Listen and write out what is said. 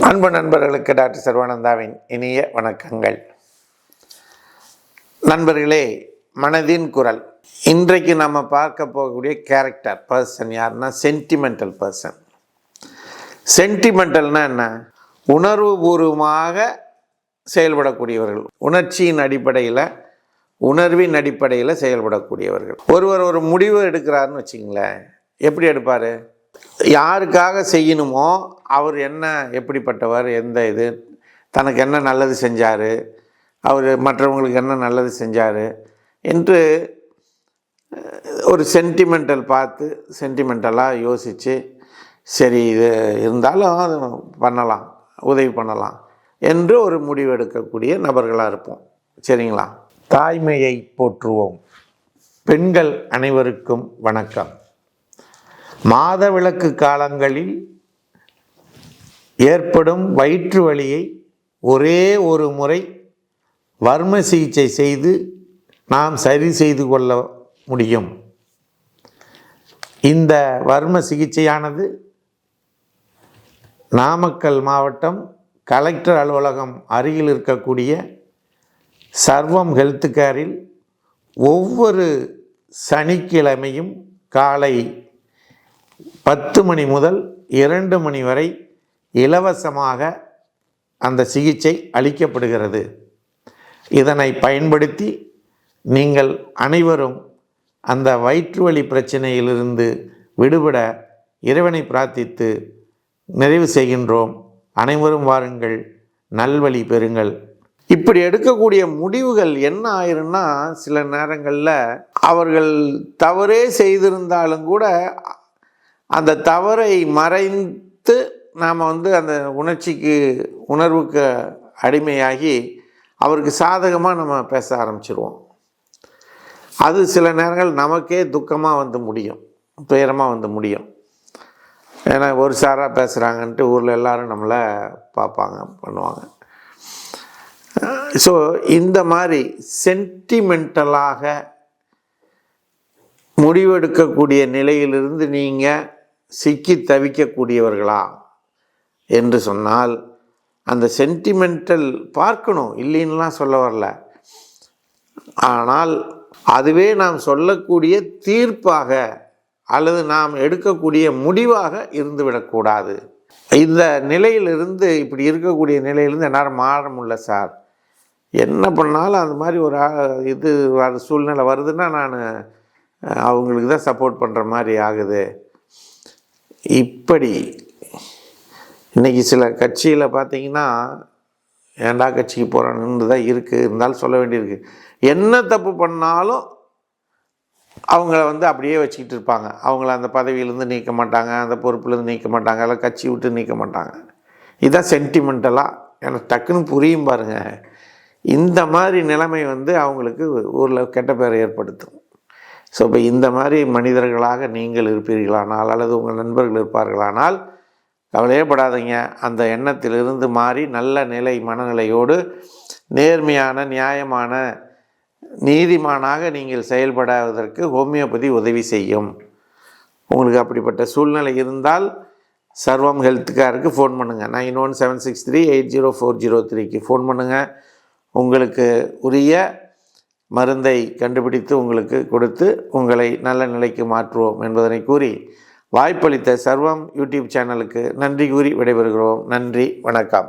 அன்பு நண்பர்களுக்கு டாக்டர் சர்வானந்தாவின் இனிய வணக்கங்கள். நண்பர்களே, மனதின் குரல். இன்றைக்கு நம்ம பார்க்க போகக்கூடிய கேரக்டர் பர்சன் யாருன்னா சென்டிமெண்டல் பர்சன். சென்டிமெண்டல்னா என்ன? உணர்வுபூர்வமாக செயல்படக்கூடியவர்கள், உணர்ச்சியின் அடிப்படையில், உணர்வின் அடிப்படையில் செயல்படக்கூடியவர்கள். ஒருவர் ஒரு முடிவு எடுக்கிறாருன்னு வச்சுங்களேன், எப்படி எடுப்பார்? யாருக்காக செய்யணுமோ அவர் என்ன, எப்படிப்பட்டவர், எந்த இது, தனக்கு என்ன நல்லது செஞ்சார், அவர் மற்றவங்களுக்கு என்ன நல்லது செஞ்சார் என்று ஒரு சென்டிமெண்டல் பார்த்து சென்டிமெண்டலாக யோசித்து, சரி இது இருந்தாலும் அது பண்ணலாம், உதவி பண்ணலாம் என்று ஒரு முடிவு எடுக்கக்கூடிய நபர்களாக இருப்போம். சரிங்களா? தாய்மையை போற்றுவோம். பெண்கள் அனைவருக்கும் வணக்கம். மாதவிலக்கு காலங்களில் ஏற்படும் வயிற்று வலியை ஒரே ஒரு முறை வர்ம சிகிச்சை செய்து நாம் சரி செய்து கொள்ள முடியும். இந்த வர்ம சிகிச்சையானது நாமக்கல் மாவட்டம் கலெக்டர் அலுவலகம் அருகில் இருக்கக்கூடிய சர்வம் ஹெல்த் கேரில் ஒவ்வொரு சனிக்கிழமையும் காலை 10 மணி முதல் 2 மணி வரை இலவசமாக அந்த சிகிச்சை அளிக்கப்படுகிறது. இதனை பயன்படுத்தி நீங்கள் அனைவரும் அந்த வயிற்று வலி பிரச்சனையிலிருந்து விடுபட இறைவனை பிரார்த்தித்து நிறைவு செய்கின்றோம். அனைவரும் வாருங்கள், நல்வழி பெறுங்கள். இப்படி எடுக்கக்கூடிய முடிவுகள் என்ன ஆயிருன்னா, சில நேரங்களில் அவர்கள் தவறே செய்திருந்தாலும் கூட அந்த தவறை மறைத்து நாம் அந்த உணர்வுக்கு அடிமையாகி அவருக்கு சாதகமாக நம்ம பேச ஆரம்பிச்சிருவோம். அது சில நேரங்கள் நமக்கே துக்கமாக முடியும், துயரமாக முடியும். ஏன்னா ஒரு சாராக பேசுகிறாங்கன்ட்டு ஊரில் எல்லோரும் நம்மளை பார்ப்பாங்க, பண்ணுவாங்க. ஸோ இந்த மாதிரி சென்டிமெண்டலாக முடிவெடுக்கக்கூடிய நிலையிலிருந்து நீங்கள் சிக்கி தவிக்கக்கூடியவர்களா என்று சொன்னால், அந்த சென்டிமெண்டல் பார்க்கணும், இல்லைன்னுலாம் சொல்ல வரல. ஆனால் அதுவே நாம் சொல்லக்கூடிய தீர்ப்பாக அல்லது நாம் எடுக்கக்கூடிய முடிவாக இருந்துவிடக்கூடாது. இந்த நிலையிலிருந்து, இப்படி இருக்கக்கூடிய நிலையிலிருந்து என்னால் மாற முடியல சார், என்ன பண்ணாலும் அந்த மாதிரி ஒரு இது சூழ்நிலை வருதுன்னா நான் அவங்களுக்கு தான் சப்போர்ட் பண்ணுற மாதிரி ஆகுது. இப்படி இன்றைக்கி சில கட்சியில் பார்த்திங்கன்னா, ஏண்டா கட்சிக்கு போகிறான்னு தான் இருக்குது, இருந்தாலும் சொல்ல வேண்டியிருக்கு. என்ன தப்பு பண்ணாலும் அவங்கள அப்படியே வச்சுக்கிட்டு இருப்பாங்க. அவங்கள அந்த பதவியிலேருந்து நீக்க மாட்டாங்க, அந்த பொறுப்புலேருந்து நீக்க மாட்டாங்க, எல்லாம் கட்சி விட்டு நீக்க மாட்டாங்க. இதுதான் சென்டிமெண்டலாக. எனக்கு டக்குன்னு புரியும் பாருங்கள். இந்த மாதிரி நிலைமை அவங்களுக்கு ஊரில் கெட்ட பேரை ஏற்படுத்தும். ஸோ இப்போ இந்த மாதிரி மனிதர்களாக நீங்கள் இருப்பீர்களானால் அல்லது உங்கள் நண்பர்கள் இருப்பார்களானால் கவலையே படாதீங்க. அந்த எண்ணத்திலிருந்து மாறி நல்ல நிலை, மனநிலையோடு நேர்மையான, நியாயமான, நீதிமானாக நீங்கள் செயல்படுவதற்கு ஹோமியோபதி உதவி செய்யும். உங்களுக்கு அப்படிப்பட்ட சூழ்நிலை இருந்தால் சர்வம் ஹெல்த் கேருக்கு ஃபோன் பண்ணுங்கள். 9176380403க்கு ஃபோன் பண்ணுங்கள். உங்களுக்கு உரிய மருந்தை கண்டுபிடித்து உங்களுக்கு கொடுத்து உங்களை நல்ல நிலைக்கு மாற்றுவோம் என்பதனை கூறி, வாய்ப்பளித்த சர்வம் யூடியூப் சேனலுக்கு நன்றி கூறி விடைபெறுகிறோம். நன்றி, வணக்கம்.